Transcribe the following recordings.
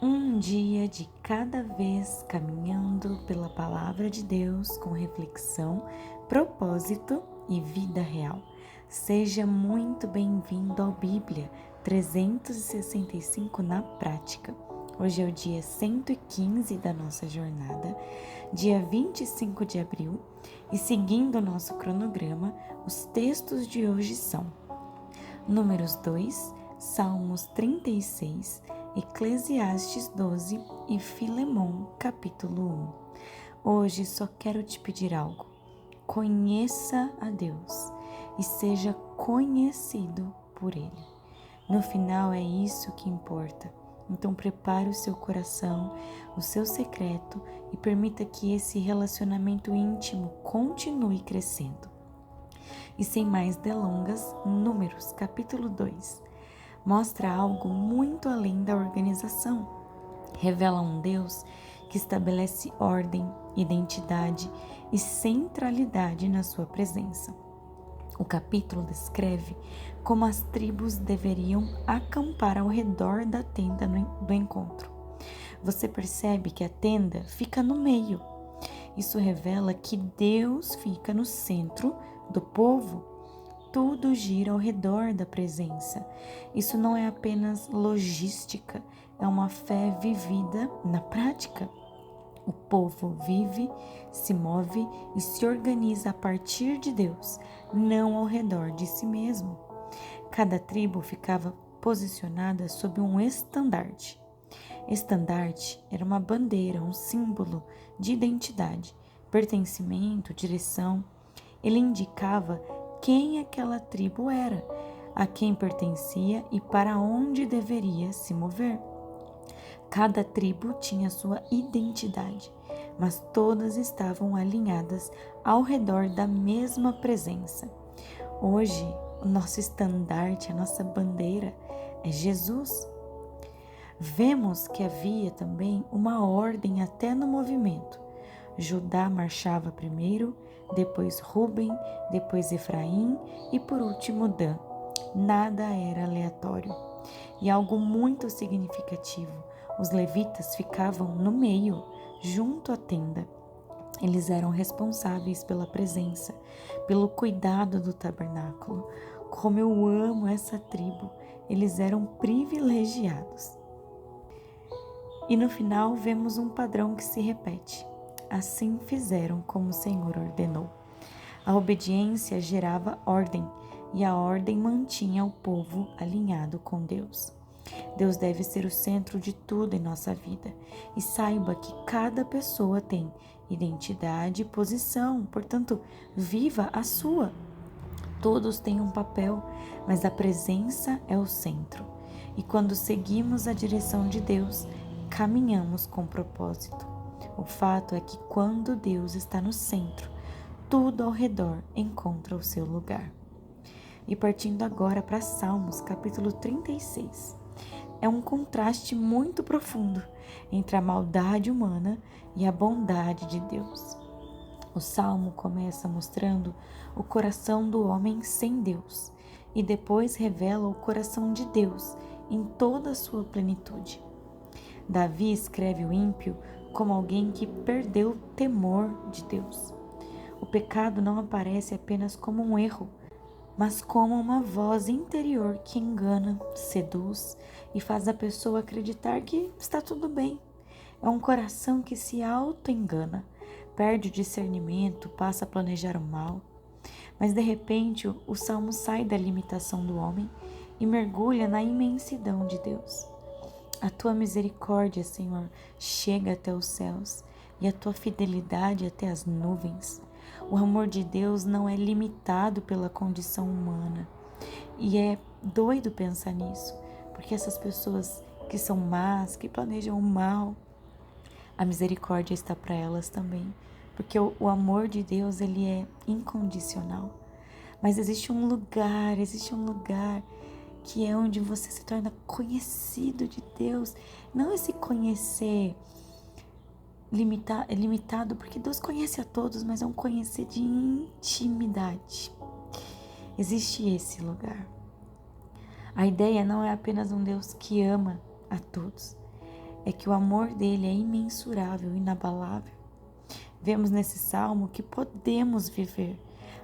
Um dia de cada vez caminhando pela palavra de Deus com reflexão, propósito e vida real. Seja muito bem-vindo ao Bíblia 365 na prática. Hoje é o dia 115 da nossa jornada, dia 25 de abril, e seguindo o nosso cronograma, os textos de hoje são Números 2, Salmos 36, Eclesiastes 12 e Filemon, capítulo 1. Hoje só quero te pedir algo. Conheça a Deus e seja conhecido por Ele. No final é isso que importa. Então prepare o seu coração, o seu secreto e permita que esse relacionamento íntimo continue crescendo. E sem mais delongas, Números, capítulo 2, mostra algo muito além da organização. Revela um Deus que estabelece ordem, identidade e centralidade na sua presença. O capítulo descreve como as tribos deveriam acampar ao redor da tenda do encontro. Você percebe que a tenda fica no meio. Isso revela que Deus fica no centro do povo. Tudo gira ao redor da presença. Isso não é apenas logística, é uma fé vivida na prática. O povo vive, se move e se organiza a partir de Deus, não ao redor de si mesmo. Cada tribo ficava posicionada sob um estandarte. Estandarte era uma bandeira, um símbolo de identidade, pertencimento, direção. Ele indicava quem aquela tribo era, a quem pertencia e para onde deveria se mover. Cada tribo tinha sua identidade, mas todas estavam alinhadas ao redor da mesma presença. Hoje, o nosso estandarte, a nossa bandeira é Jesus. Vemos que havia também uma ordem até no movimento. Judá marchava primeiro, depois Ruben, depois Efraim e por último Dan. Nada era aleatório. E algo muito significativo, os levitas ficavam no meio, junto à tenda. Eles eram responsáveis pela presença, pelo cuidado do tabernáculo. Como eu amo essa tribo, eles eram privilegiados. E no final vemos um padrão que se repete. Assim fizeram como o Senhor ordenou. A obediência gerava ordem e a ordem mantinha o povo alinhado com Deus. Deus deve ser o centro de tudo em nossa vida. E saiba que cada pessoa tem identidade e posição, portanto, viva a sua. Todos têm um papel, mas a presença é o centro. E quando seguimos a direção de Deus, caminhamos com propósito. O fato é que quando Deus está no centro, tudo ao redor encontra o seu lugar. E partindo agora para Salmos, capítulo 36. É um contraste muito profundo entre a maldade humana e a bondade de Deus. O Salmo começa mostrando o coração do homem sem Deus e depois revela o coração de Deus em toda a sua plenitude. Davi escreve o ímpio como alguém que perdeu o temor de Deus. O pecado não aparece apenas como um erro, mas como uma voz interior que engana, seduz e faz a pessoa acreditar que está tudo bem. É um coração que se auto-engana, perde o discernimento, passa a planejar o mal. Mas de repente o salmo sai da limitação do homem e mergulha na imensidão de Deus. A tua misericórdia, Senhor, chega até os céus e a tua fidelidade até as nuvens. O amor de Deus não é limitado pela condição humana. E é doido pensar nisso, porque essas pessoas que são más, que planejam o mal, a misericórdia está para elas também, porque o amor de Deus, ele é incondicional. Mas existe um lugar que é onde você se torna conhecido de Deus. Não esse conhecer limitado, porque Deus conhece a todos, mas é um conhecer de intimidade. Existe esse lugar. A ideia não é apenas um Deus que ama a todos. é que o amor dele é imensurável, inabalável. Vemos nesse salmo que podemos viver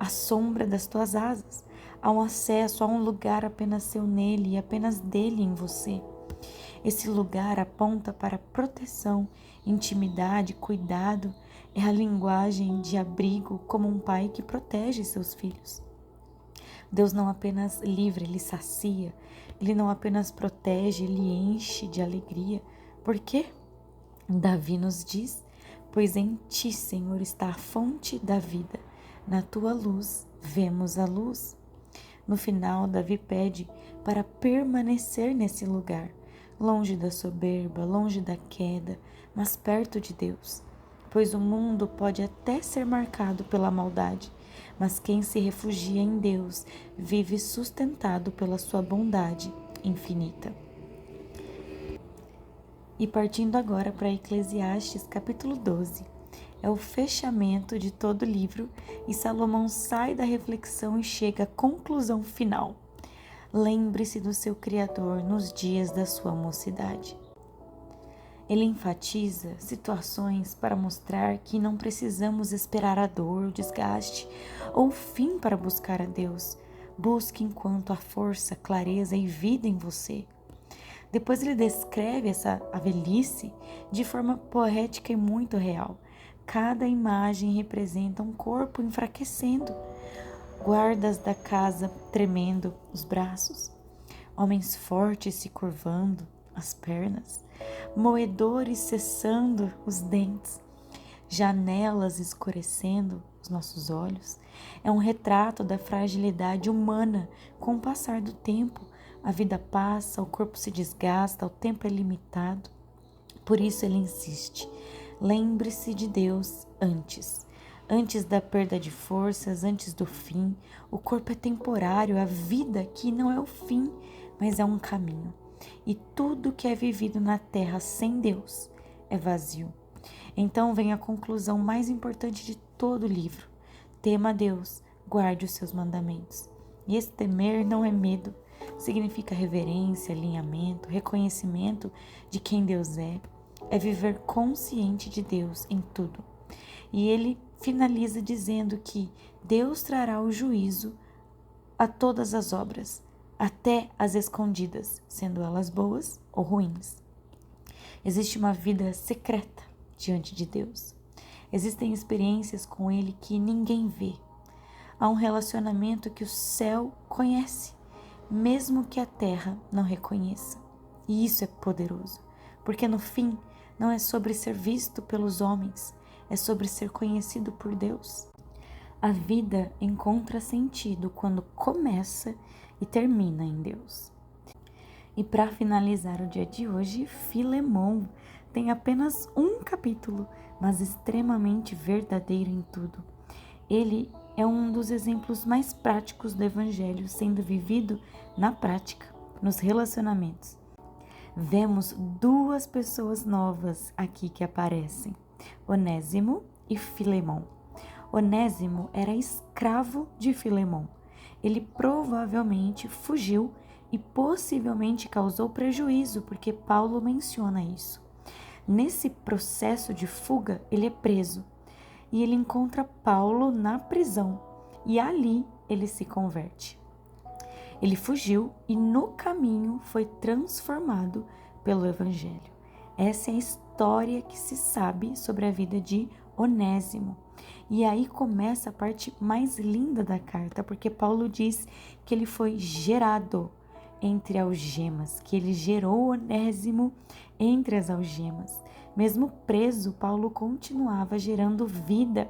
à sombra das tuas asas. Há um acesso a um lugar apenas seu nele e apenas dele em você. Esse lugar aponta para proteção, intimidade, cuidado. É a linguagem de abrigo como um pai que protege seus filhos. Deus não apenas livra, Ele sacia. Ele não apenas protege, Ele enche de alegria. Por quê? Davi nos diz: pois em ti, Senhor, está a fonte da vida. Na tua luz vemos a luz. No final, Davi pede para permanecer nesse lugar, longe da soberba, longe da queda, mas perto de Deus. Pois o mundo pode até ser marcado pela maldade, mas quem se refugia em Deus vive sustentado pela sua bondade infinita. E partindo agora para Eclesiastes capítulo 12, é o fechamento de todo o livro e Salomão sai da reflexão e chega à conclusão final. Lembre-se do seu Criador nos dias da sua mocidade. Ele enfatiza situações para mostrar que não precisamos esperar a dor, o desgaste ou o fim para buscar a Deus. Busque enquanto há força, clareza e vida em você. Depois ele descreve a velhice de forma poética e muito real. Cada imagem representa um corpo enfraquecendo, guardas da casa tremendo os braços, homens fortes se curvando as pernas, moedores cessando os dentes, janelas escurecendo os nossos olhos. É um retrato da fragilidade humana com o passar do tempo. A vida passa, o corpo se desgasta, o tempo é limitado. Por isso ele insiste: lembre-se de Deus antes da perda de forças, antes do fim. O corpo é temporário, a vida aqui não é o fim, mas é um caminho. E tudo que é vivido na terra sem Deus é vazio. Então vem a conclusão mais importante de todo o livro: tema a Deus, guarde os seus mandamentos. E esse temer não é medo, significa reverência, alinhamento, reconhecimento de quem Deus é viver consciente de Deus em tudo. E ele finaliza dizendo que Deus trará o juízo a todas as obras, até as escondidas, sendo elas boas ou ruins. Existe uma vida secreta diante de Deus. Existem experiências com Ele que ninguém vê. Há um relacionamento que o céu conhece, mesmo que a terra não reconheça. E isso é poderoso, porque no fim não é sobre ser visto pelos homens, é sobre ser conhecido por Deus. A vida encontra sentido quando começa e termina em Deus. E para finalizar o dia de hoje, Filemon tem apenas um capítulo, mas extremamente verdadeiro em tudo. Ele é um dos exemplos mais práticos do Evangelho sendo vivido na prática, nos relacionamentos. Vemos duas pessoas novas aqui que aparecem: Onésimo e Filemon. Onésimo era escravo de Filemon. Ele provavelmente fugiu e possivelmente causou prejuízo, porque Paulo menciona isso. Nesse processo de fuga, ele é preso e ele encontra Paulo na prisão e ali ele se converte. Ele fugiu e no caminho foi transformado pelo Evangelho. Essa é a história que se sabe sobre a vida de Onésimo. E aí começa a parte mais linda da carta, porque Paulo diz que ele foi gerado entre algemas, que ele gerou Onésimo entre as algemas. Mesmo preso, Paulo continuava gerando vida.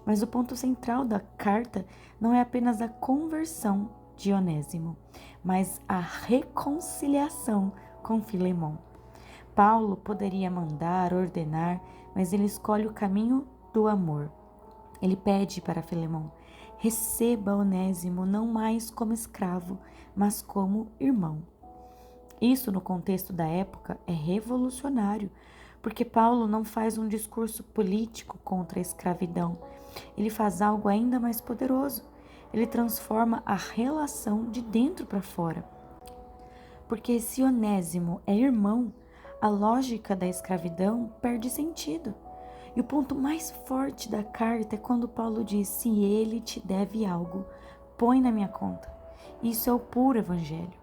Mas o ponto central da carta não é apenas a conversão de Onésimo, mas a reconciliação com Filemon. Paulo poderia mandar, ordenar, mas ele escolhe o caminho do amor. Ele pede para Filemon: receba Onésimo não mais como escravo, mas como irmão. Isso, no contexto da época, é revolucionário, porque Paulo não faz um discurso político contra a escravidão. Ele faz algo ainda mais poderoso. Ele transforma a relação de dentro para fora. Porque se Onésimo é irmão, a lógica da escravidão perde sentido. E o ponto mais forte da carta é quando Paulo diz: se ele te deve algo, põe na minha conta. Isso é o puro evangelho.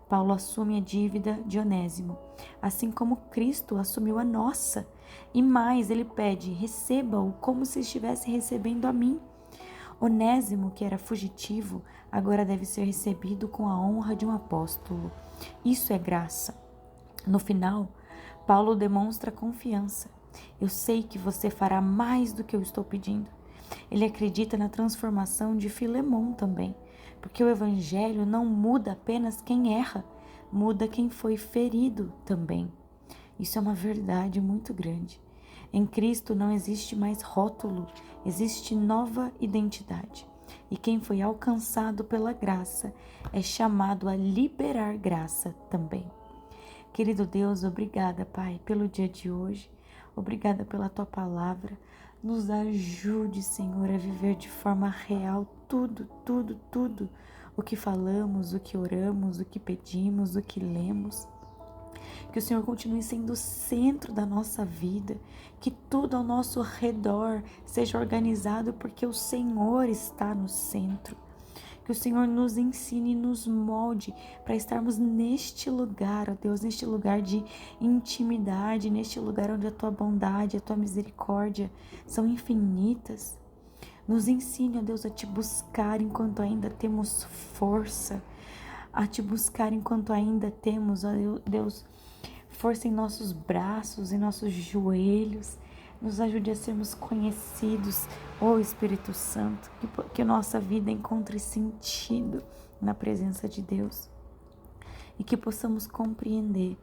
Paulo assume a dívida de Onésimo, assim como Cristo assumiu a nossa. E mais, ele pede: receba-o como se estivesse recebendo a mim. Onésimo, que era fugitivo, agora deve ser recebido com a honra de um apóstolo. Isso é graça. No final, Paulo demonstra confiança. Eu sei que você fará mais do que eu estou pedindo. Ele acredita na transformação de Filemon também, porque o evangelho não muda apenas quem erra, muda quem foi ferido também. Isso é uma verdade muito grande. Em Cristo não existe mais rótulo, existe nova identidade. E quem foi alcançado pela graça é chamado a liberar graça também. Querido Deus, obrigada, Pai, pelo dia de hoje. Obrigada pela Tua palavra. Nos ajude, Senhor, a viver de forma real tudo o que falamos, o que oramos, o que pedimos, o que lemos. Que o Senhor continue sendo o centro da nossa vida, que tudo ao nosso redor seja organizado porque o Senhor está no centro. Que o Senhor nos ensine e nos molde para estarmos neste lugar, ó Deus, neste lugar de intimidade, neste lugar onde a Tua bondade, a Tua misericórdia são infinitas. Nos ensine, ó Deus, a Te buscar enquanto ainda temos força, a Te buscar enquanto ainda temos, ó Deus, força em nossos braços, em nossos joelhos. Nos ajude a sermos conhecidos, ó Espírito Santo, que nossa vida encontre sentido na presença de Deus e que possamos compreender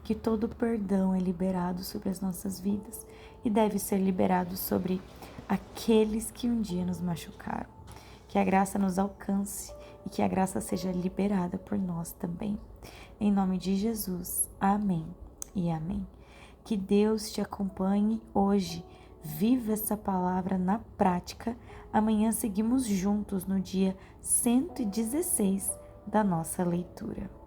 que todo perdão é liberado sobre as nossas vidas e deve ser liberado sobre aqueles que um dia nos machucaram. Que a graça nos alcance e que a graça seja liberada por nós também. Em nome de Jesus, amém e amém. Que Deus te acompanhe hoje. Viva essa palavra na prática. Amanhã seguimos juntos no dia 116 da nossa leitura.